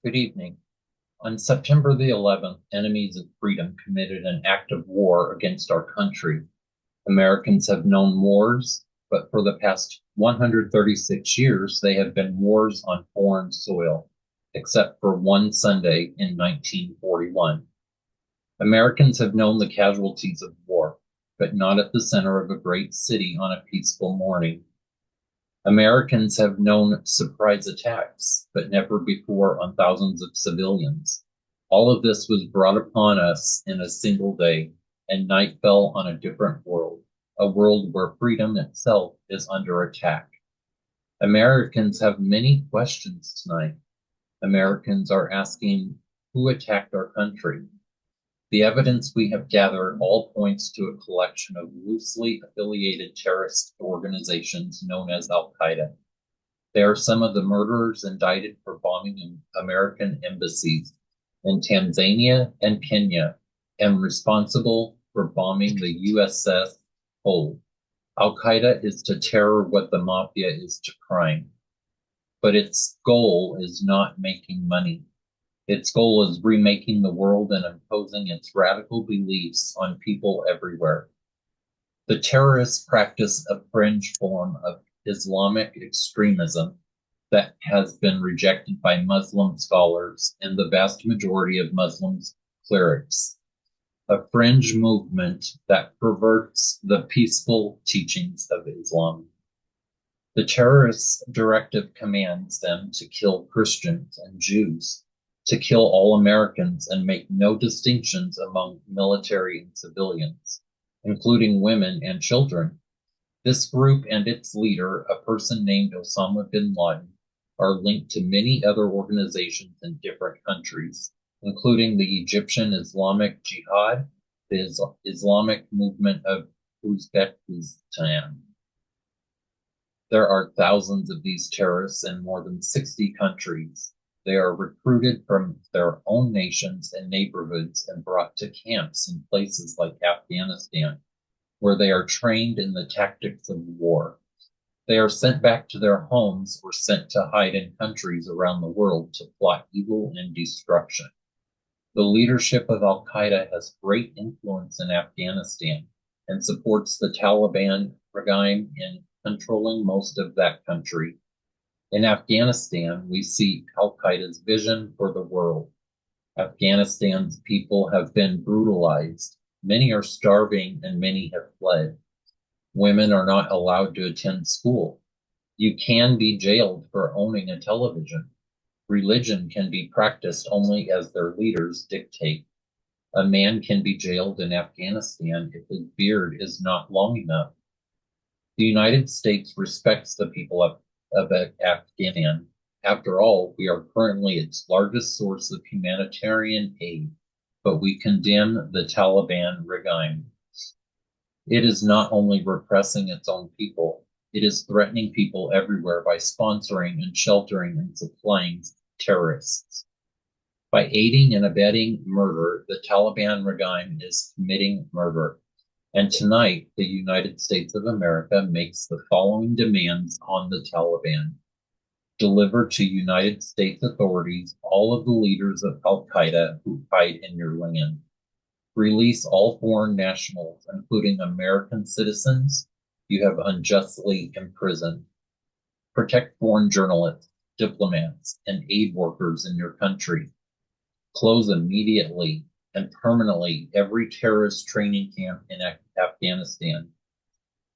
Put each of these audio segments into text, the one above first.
Good evening. On September the 11th, enemies of freedom committed an act of war against our country. Americans have known wars, but for the past 136 years, they have been wars on foreign soil, except for one Sunday in 1941. Americans have known the casualties of war, but not at the center of a great city on a peaceful morning. Americans have known surprise attacks, but never before on thousands of civilians. All of this was brought upon us in a single day, and night fell on a different world, a world where freedom itself is under attack. Americans have many questions tonight. Americans are asking who attacked our country. The evidence we have gathered all points to a collection of loosely affiliated terrorist organizations known as Al Qaeda. They are some of the murderers indicted for bombing American embassies in Tanzania and Kenya and responsible for bombing the USS Hull. Al Qaeda is to terror what the mafia is to crime, but its goal is not making money. Its goal is remaking the world and imposing its radical beliefs on people everywhere. The terrorists practice a fringe form of Islamic extremism that has been rejected by Muslim scholars and the vast majority of Muslims clerics. A fringe movement that perverts the peaceful teachings of Islam. The terrorists' directive commands them to kill Christians and Jews, to kill all Americans and make no distinctions among military and civilians, including women and children. This group and its leader, a person named Osama bin Laden, are linked to many other organizations in different countries, including the Egyptian Islamic Jihad, the Islamic movement of Uzbekistan. There are thousands of these terrorists in more than 60 countries. They are recruited from their own nations and neighborhoods and brought to camps in places like Afghanistan, where they are trained in the tactics of war. They are sent back to their homes or sent to hide in countries around the world to plot evil and destruction. The leadership of Al Qaeda has great influence in Afghanistan and supports the Taliban regime in controlling most of that country. In Afghanistan, we see Al Qaeda's vision for the world. Afghanistan's people have been brutalized. Many are starving and many have fled. Women are not allowed to attend school. You can be jailed for owning a television. Religion can be practiced only as their leaders dictate. A man can be jailed in Afghanistan if his beard is not long enough. The United States respects the people of Afghanistan. After all, we are currently its largest source of humanitarian aid, but we condemn the Taliban regime. It is not only repressing its own people, it is threatening people everywhere by sponsoring and sheltering and supplying terrorists. By aiding and abetting murder, the Taliban regime is committing murder. And tonight, the United States of America makes the following demands on the Taliban. Deliver to United States authorities all of the leaders of Al Qaeda who hide in your land. Release all foreign nationals, including American citizens you have unjustly imprisoned. Protect foreign journalists, diplomats, and aid workers in your country. Close immediately and permanently every terrorist training camp in Afghanistan,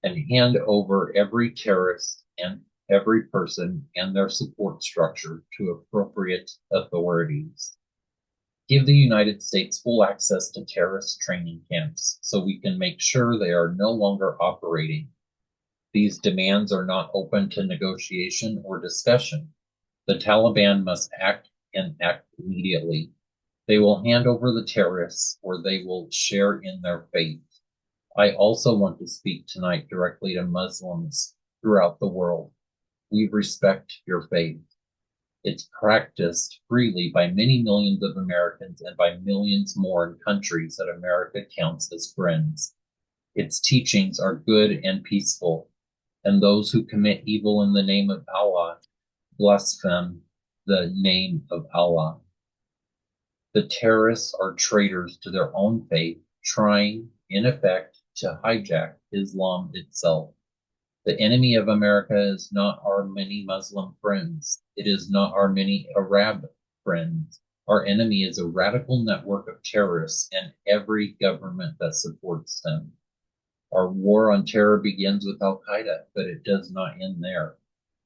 and hand over every terrorist and every person and their support structure to appropriate authorities. Give the United States full access to terrorist training camps so we can make sure they are no longer operating. These demands are not open to negotiation or discussion. The Taliban must act and act immediately. They will hand over the terrorists or they will share in their fate. I also want to speak tonight directly to Muslims throughout the world. We respect your faith. It's practiced freely by many millions of Americans and by millions more in countries that America counts as friends. Its teachings are good and peaceful, and those who commit evil in the name of Allah blaspheme the name of Allah. The terrorists are traitors to their own faith, trying, in effect, to hijack Islam itself. The enemy of America is not our many Muslim friends. It is not our many Arab friends. Our enemy is a radical network of terrorists and every government that supports them. Our war on terror begins with Al-Qaeda, but it does not end there.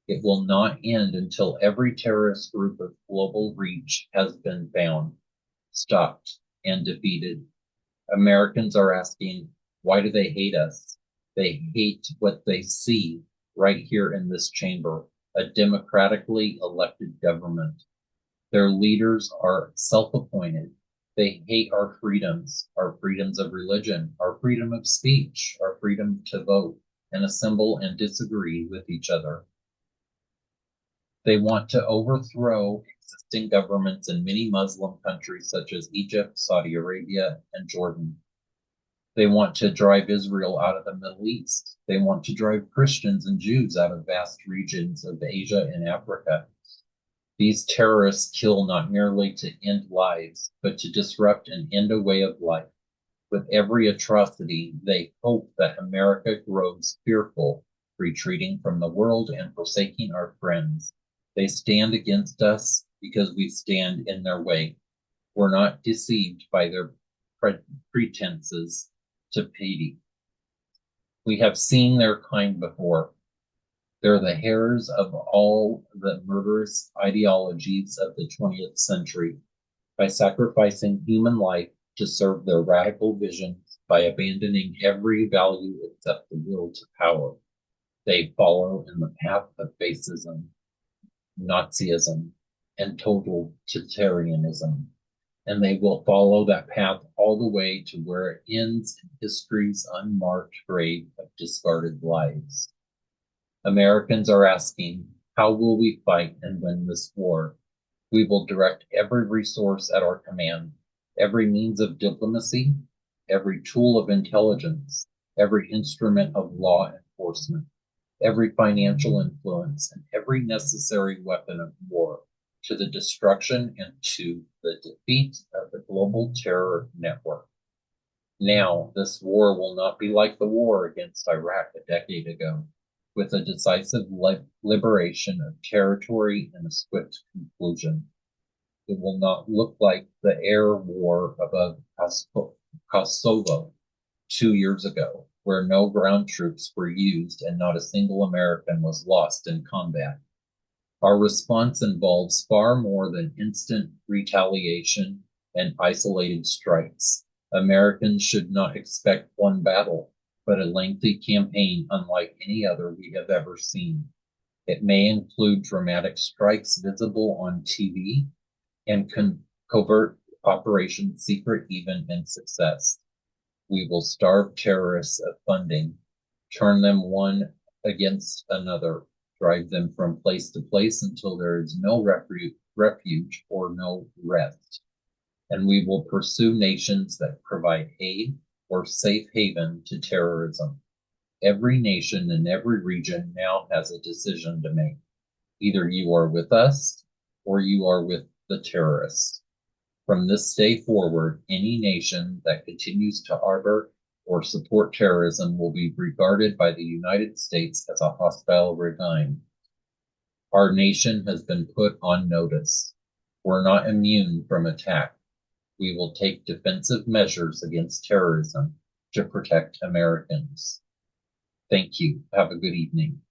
It will not end until every terrorist group of global reach has been found, stopped, and defeated. Americans are asking, why do they hate us? They hate what they see right here in this chamber, a democratically elected government. Their leaders are self-appointed. They hate our freedoms of religion, our freedom of speech, our freedom to vote and assemble and disagree with each other. They want to overthrow existing governments in many Muslim countries such as Egypt, Saudi Arabia, and Jordan. They want to drive Israel out of the Middle East. They want to drive Christians and Jews out of vast regions of Asia and Africa. These terrorists kill not merely to end lives, but to disrupt and end a way of life. With every atrocity, they hope that America grows fearful, retreating from the world and forsaking our friends. They stand against us because we stand in their way. We're not deceived by their pretenses to piety. We have seen their kind before. They're the heirs of all the murderous ideologies of the 20th century. By sacrificing human life to serve their radical visions, by abandoning every value except the will to power, they follow in the path of fascism, Nazism, and total totalitarianism. And they will follow that path all the way to where it ends in history's unmarked grave of discarded lives. Americans are asking, how will we fight and win this war? We will direct every resource at our command, every means of diplomacy, every tool of intelligence, every instrument of law enforcement, every financial influence, and every necessary weapon of war to the destruction and to the defeat of the global terror network. Now, this war will not be like the war against Iraq a decade ago, with a decisive liberation of territory and a swift conclusion. It will not look like the air war above Kosovo 2 years ago, where no ground troops were used and not a single American was lost in combat. Our response involves far more than instant retaliation and isolated strikes. Americans should not expect one battle, but a lengthy campaign unlike any other we have ever seen. It may include dramatic strikes visible on TV and covert operations, secret even in success. We will starve terrorists of funding, turn them one against another, drive them from place to place until there is no refuge or no rest. And we will pursue nations that provide aid or safe haven to terrorism. Every nation in every region now has a decision to make. Either you are with us or you are with the terrorists. From this day forward, any nation that continues to harbor or support terrorism will be regarded by the United States as a hostile regime. Our nation has been put on notice. We're not immune from attack. We will take defensive measures against terrorism to protect Americans. Thank you. Have a good evening.